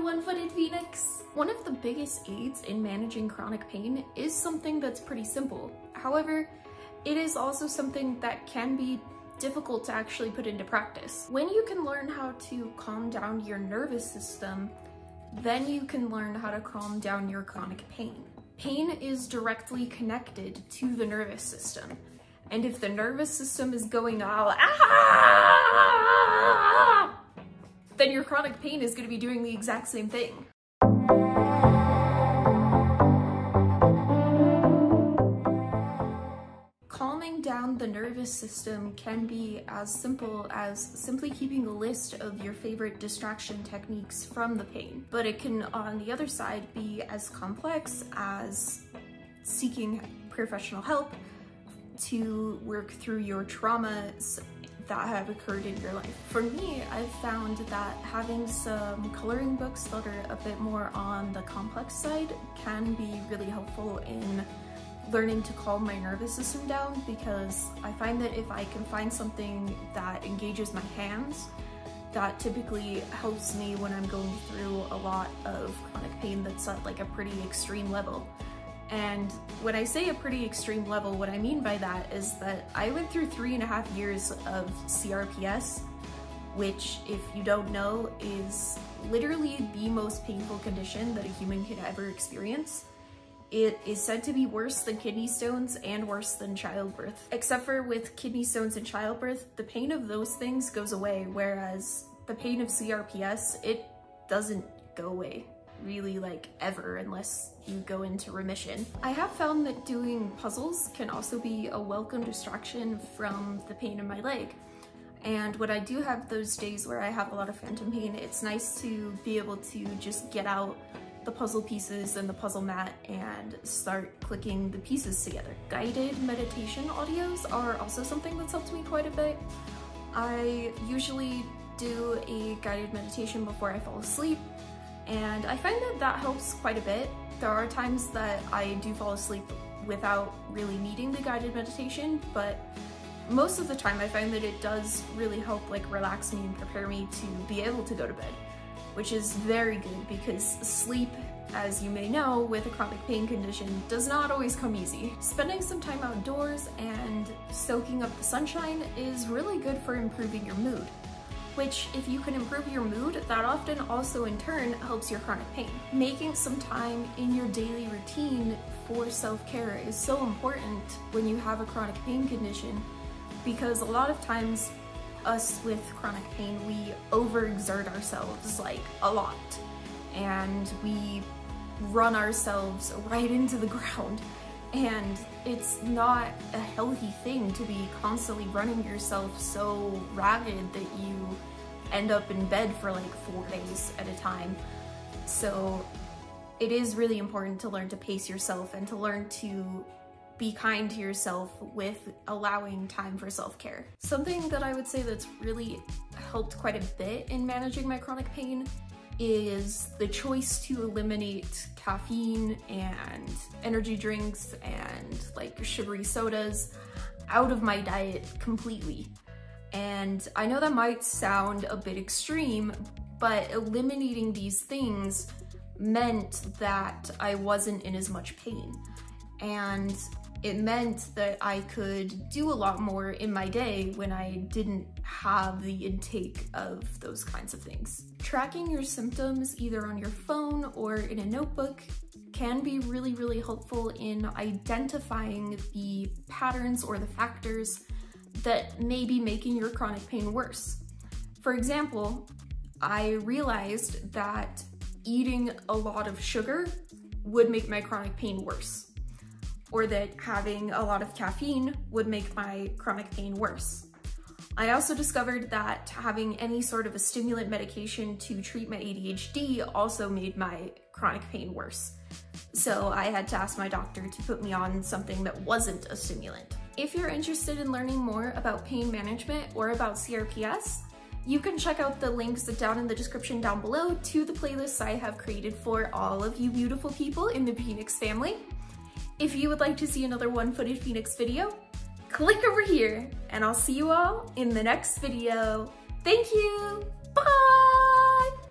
one-footed phoenix. One of the biggest aids in managing chronic pain is something that's pretty simple. However, it is also something that can be difficult to actually put into practice. When you can learn how to calm down your nervous system, then you can learn how to calm down your chronic pain. Pain is directly connected to the nervous system. And if the nervous system is going all, then your chronic pain is going to be doing the exact same thing. Calming down the nervous system can be as simple as simply keeping a list of your favorite distraction techniques from the pain. But it can, on the other side, be as complex as seeking professional help to work through your traumas that have occurred in your life. For me, I've found that having some coloring books that are a bit more on the complex side can be really helpful in learning to calm my nervous system down, because I find that if I can find something that engages my hands, that typically helps me when I'm going through a lot of chronic pain that's at like a pretty extreme level. And when I say a pretty extreme level, what I mean by that is that I went through 3.5 years of CRPS, which, if you don't know, is literally the most painful condition that a human could ever experience. It is said to be worse than kidney stones and worse than childbirth. Except for with kidney stones and childbirth, the pain of those things goes away, whereas the pain of CRPS, it doesn't go away. Really, like, ever, unless you go into remission. I have found that doing puzzles can also be a welcome distraction from the pain in my leg. And when I do have those days where I have a lot of phantom pain, it's nice to be able to just get out the puzzle pieces and the puzzle mat and start clicking the pieces together. Guided meditation audios are also something that's helped me quite a bit. I usually do a guided meditation before I fall asleep, and I find that that helps quite a bit. There are times that I do fall asleep without really needing the guided meditation, but most of the time I find that it does really help like relax me and prepare me to be able to go to bed, which is very good because sleep, as you may know, with a chronic pain condition does not always come easy. Spending some time outdoors and soaking up the sunshine is really good for improving your mood, which, if you can improve your mood, that often also in turn helps your chronic pain. Making some time in your daily routine for self-care is so important when you have a chronic pain condition, because a lot of times us with chronic pain, we overexert ourselves like a lot, and we run ourselves right into the ground. And it's not a healthy thing to be constantly running yourself so ragged that you end up in bed for like 4 days at a time. So it is really important to learn to pace yourself and to learn to be kind to yourself with allowing time for self-care. Something that I would say that's really helped quite a bit in managing my chronic pain is the choice to eliminate caffeine and energy drinks and like sugary sodas out of my diet completely. And I know that might sound a bit extreme, but eliminating these things meant that I wasn't in as much pain. And it meant that I could do a lot more in my day when I didn't have the intake of those kinds of things. Tracking your symptoms either on your phone or in a notebook can be really, really helpful in identifying the patterns or the factors that may be making your chronic pain worse. For example, I realized that eating a lot of sugar would make my chronic pain worse, or that having a lot of caffeine would make my chronic pain worse. I also discovered that having any sort of a stimulant medication to treat my ADHD also made my chronic pain worse. So I had to ask my doctor to put me on something that wasn't a stimulant. If you're interested in learning more about pain management or about CRPS, you can check out the links down in the description down below to the playlists I have created for all of you beautiful people in the Phoenix family. If you would like to see another one-footed Phoenix video, click over here, and I'll see you all in the next video. Thank you, bye!